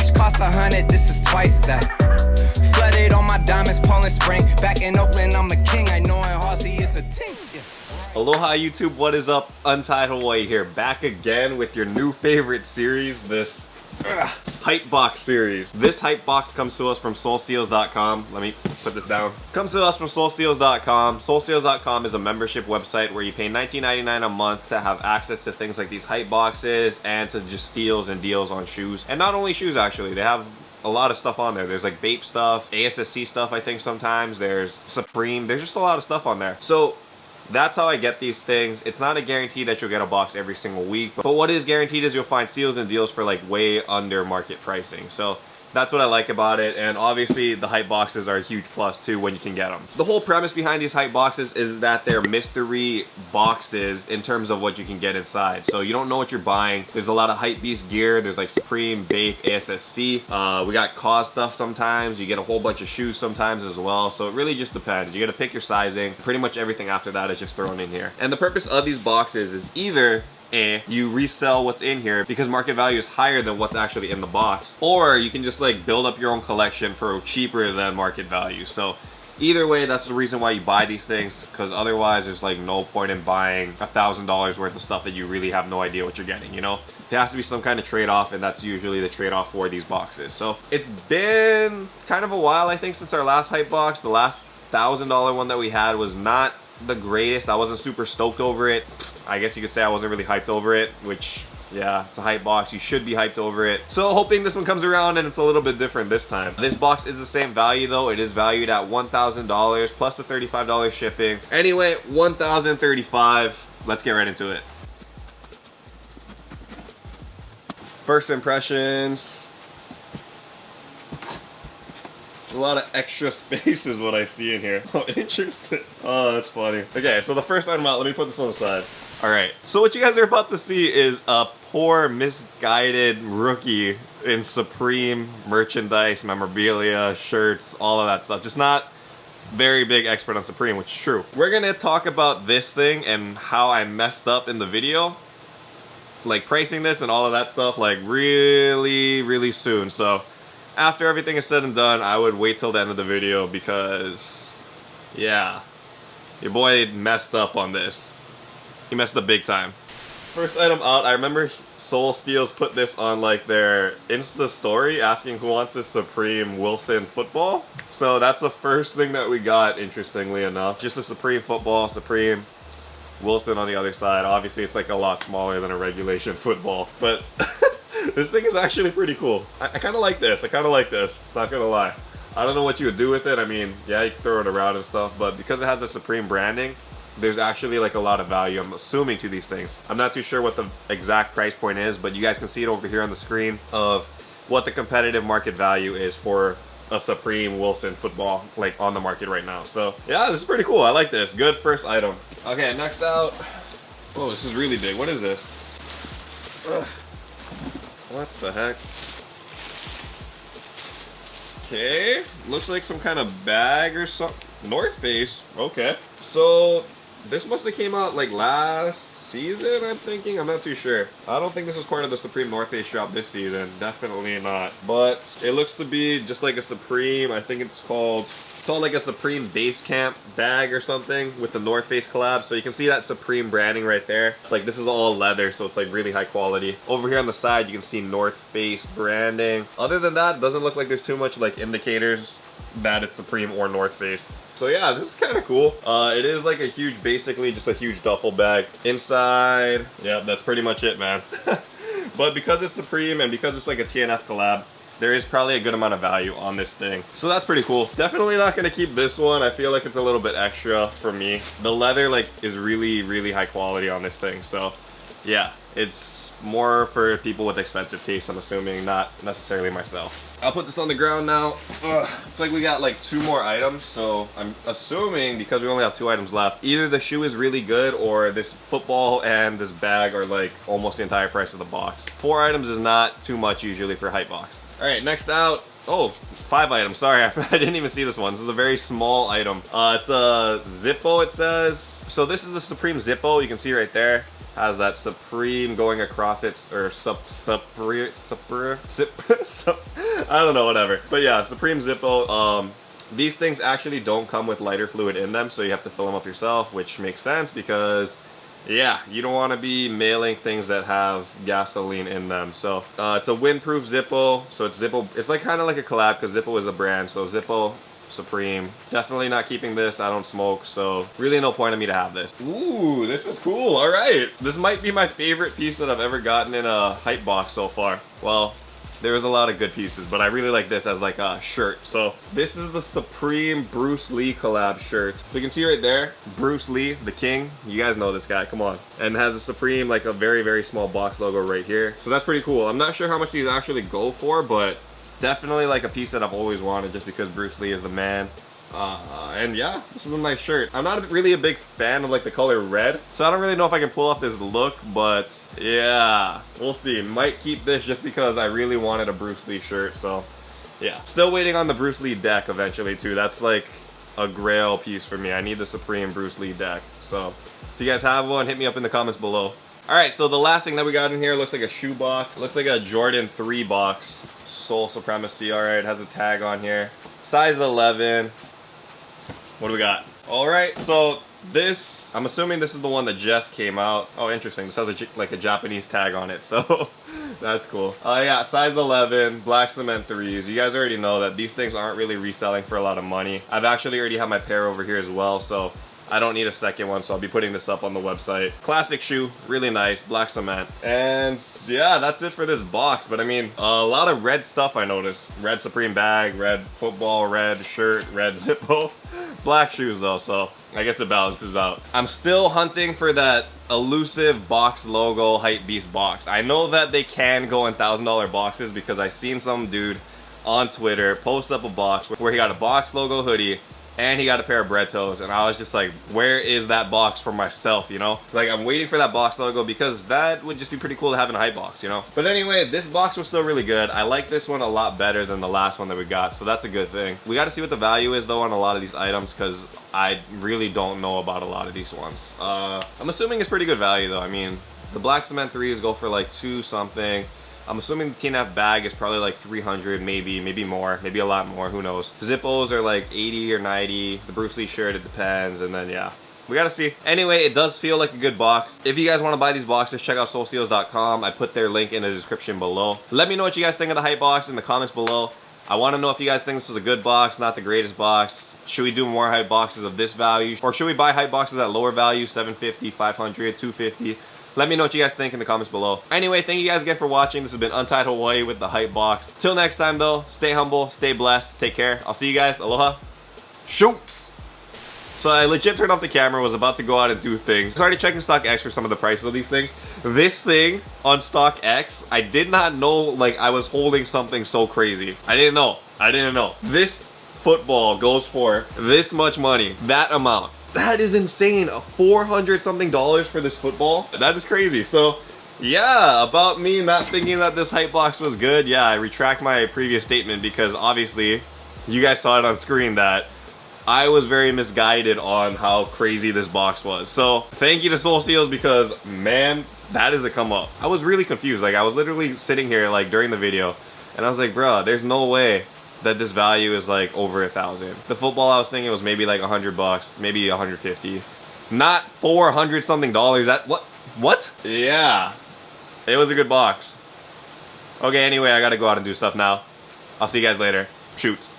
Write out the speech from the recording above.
Porsche costs 100, this is twice that. Flooded on my diamonds, Poland Spring. Back in Oakland, I'm a king. I know in Halsey it's a ting. Yeah. Aloha YouTube, what is up? Untitled White here, back again with your new favorite series, this hype box series. This hype box comes to us from soulsteals.com. Let me put this down. Comes to us from soulsteals.com. Soulsteals.com is a membership website where you pay $19.99 a month to have access to things like these hype boxes and to just steals and deals on shoes. And not only shoes, actually, they have a lot of stuff on there. There's like Bape stuff, ASSC stuff, I think sometimes. There's Supreme. There's just a lot of stuff on there. So that's how I get these things. It's not a guarantee that you'll get a box every single week, but what is guaranteed is you'll find steals and deals for like way under market pricing. So that's what I like about it, and obviously the hype boxes are a huge plus too when you can get them. The whole premise behind these hype boxes is that they're mystery boxes in terms of what you can get inside. So you don't know what you're buying. There's a lot of hype beast gear. There's like Supreme, Bape, ASSC. We got CAUS stuff sometimes. You get a whole bunch of shoes sometimes as well. So it really just depends. You gotta pick your sizing. Pretty much everything after that is just thrown in here. And the purpose of these boxes is either you resell what's in here because market value is higher than what's actually in the box, or you can just like build up your own collection for cheaper than market value. So either way, that's the reason why you buy these things, because otherwise there's like no point in buying $1,000 worth of stuff that you really have no idea what you're getting, you know? There has to be some kind of trade-off, and that's usually the trade-off for these boxes. So it's been kind of a while, I think, since our last hype box. The last $1,000 one that we had was not the greatest. I wasn't super stoked over it. I guess you could say I wasn't really hyped over it, which, yeah, it's a hype box. You should be hyped over it. So hoping this one comes around and it's a little bit different this time. This box is the same value though. It is valued at $1,000 plus the $35 shipping. Anyway, $1,035. Let's get right into it. First impressions. A lot of extra space is what I see in here. Oh, interesting. Oh, that's funny. Okay, so the first item out, let me put this on the side. All right, so what you guys are about to see is a poor, misguided rookie in Supreme merchandise, memorabilia, shirts, all of that stuff. Just not very big expert on Supreme, which is true. We're gonna talk about this thing and how I messed up in the video, like pricing this and all of that stuff, like really soon. So after everything is said and done, I would wait till the end of the video because, yeah, your boy messed up on this. He messed up big time. First item out, I remember Soul Steals put this on like their Insta story asking who wants this Supreme Wilson football. So that's the first thing that we got, interestingly enough. Just a Supreme football, Supreme Wilson on the other side. Obviously it's like a lot smaller than a regulation football, but this thing is actually pretty cool. I kind of like this. I kind of like this. Not gonna lie. I don't know what you would do with it. I mean, yeah, you can throw it around and stuff, but because it has the Supreme branding, there's actually like a lot of value, I'm assuming, to these things. I'm not too sure what the exact price point is, but you guys can see it over here on the screen of what the competitive market value is for a Supreme Wilson football, like on the market right now. So yeah, this is pretty cool. I like this. Good first item. Okay, next out. Oh, this is really big. What is this? Ugh. What the heck? Okay, looks like some kind of bag or something. North Face, okay. So this must have came out like last season, I'm thinking. I'm not too sure. I don't think this was part of the Supreme North Face drop this season. Definitely not. But it looks to be just like a Supreme, I think it's called like a Supreme Base Camp bag or something with the North Face collab. So you can see that Supreme branding right there. It's like, this is all leather, so it's like really high quality. Over here on the side, you can see North Face branding. Other than that, it doesn't look like there's too much like indicators that it's Supreme or North Face. So yeah, this is kind of cool. It is like a huge, basically just a huge duffel bag. Inside, yeah, that's pretty much it, man. But because it's Supreme and because it's like a TNF collab, there is probably a good amount of value on this thing. So that's pretty cool. Definitely not gonna keep this one. I feel like it's a little bit extra for me. The leather like is really high quality on this thing. So yeah, it's more for people with expensive taste, I'm assuming, not necessarily myself. I'll put this on the ground now. It's like we got like 2 more items, so I'm assuming because we only have 2 items left, either the shoe is really good or this football and this bag are like almost the entire price of the box. 4 items is not too much usually for hype box. All right, next out, Oh, 5 items. Sorry, I didn't even see this one. This is a very small item. It's a Zippo, it says. So this is the Supreme Zippo. You can see right there. Has that Supreme going across it, or I don't know, whatever. But yeah, Supreme Zippo. These things actually don't come with lighter fluid in them, so you have to fill them up yourself, which makes sense because, yeah, you don't want to be mailing things that have gasoline in them. So it's a windproof Zippo. So it's Zippo. It's like kind of like a collab because Zippo is a brand. So Zippo Supreme. Definitely not keeping this. I don't smoke, so really no point in me to have this. Ooh, this is cool. All right, this might be my favorite piece that I've ever gotten in a hype box so far. Well, there was a lot of good pieces, but I really like this as like a shirt. So this is the Supreme Bruce Lee collab shirt. So you can see right there, Bruce Lee, the king. You guys know this guy, come on. And has a Supreme, like a very, very small box logo right here. So that's pretty cool. I'm not sure how much these actually go for, but definitely like a piece that I've always wanted just because Bruce Lee is the man. And yeah, this is a nice shirt. I'm not really a big fan of like the color red, so I don't really know if I can pull off this look, but yeah, we'll see. Might keep this just because I really wanted a Bruce Lee shirt, so yeah. Still waiting on the Bruce Lee deck eventually too. That's like a grail piece for me. I need the Supreme Bruce Lee deck. So if you guys have one, hit me up in the comments below. Alright, so the last thing that we got in here looks like a shoe box. Looks like a Jordan 3 box. Soul Supremacy. Alright, has a tag on here. Size 11. What do we got? Alright, so this, I'm assuming this is the one that just came out. Oh, interesting. This has like a Japanese tag on it, so that's cool. Yeah, size 11, black cement 3s. You guys already know that these things aren't really reselling for a lot of money. I've actually already have my pair over here as well, so I don't need a second one, so I'll be putting this up on the website. Classic shoe, really nice, black cement. And yeah, that's it for this box. But I mean, a lot of red stuff I noticed. Red Supreme bag, red football, red shirt, red Zippo. Black shoes though, so I guess it balances out. I'm still hunting for that elusive box logo Hype Beast box. I know that they can go in $1,000 boxes because I seen some dude on Twitter post up a box where he got a box logo hoodie and he got a pair of bread toes, and I was just like, where is that box for myself, you know? Like, I'm waiting for that box logo because that would just be pretty cool to have in a hype box, you know? But anyway, this box was still really good. I like this one a lot better than the last one that we got, so that's a good thing. We got to see what the value is though on a lot of these items because I really don't know about a lot of these ones. I'm assuming it's pretty good value though. I mean, the black cement 3s go for like 2 something. I'm assuming the TNF bag is probably like 300, maybe more, maybe a lot more, who knows. Zippos are like 80 or 90. The Bruce Lee shirt, it depends, and then yeah. We gotta see. Anyway, it does feel like a good box. If you guys want to buy these boxes, check out soulsteals.com. I put their link in the description below. Let me know what you guys think of the hype box in the comments below. I want to know if you guys think this was a good box, not the greatest box. Should we do more hype boxes of this value? Or should we buy hype boxes at lower value, 750, 500, 250? Let me know what you guys think in the comments below. Anyway, thank you guys again for watching. This has been Untitled Hawaii with the hype box. Till next time though, stay humble, stay blessed, take care. I'll see you guys. Aloha. Shoots! So I legit turned off the camera, was about to go out and do things. Started checking StockX for some of the prices of these things. This thing on StockX, I did not know like I was holding something so crazy. I didn't know. This football goes for this much money, that amount. That is insane. $400 something for this football. That is crazy. So yeah, about me not thinking that this hype box was good. Yeah, I retract my previous statement because obviously you guys saw it on screen that I was very misguided on how crazy this box was. So thank you to Soul Steals because man, that is a come up. I was really confused. Like I was literally sitting here like during the video and I was like, bruh, there's no way that this value is like over 1,000. The football I was thinking was maybe like $100, maybe 150. Not $400 something. That what? Yeah, it was a good box. Okay, anyway, I gotta go out and do stuff now. I'll see you guys later. Shoots.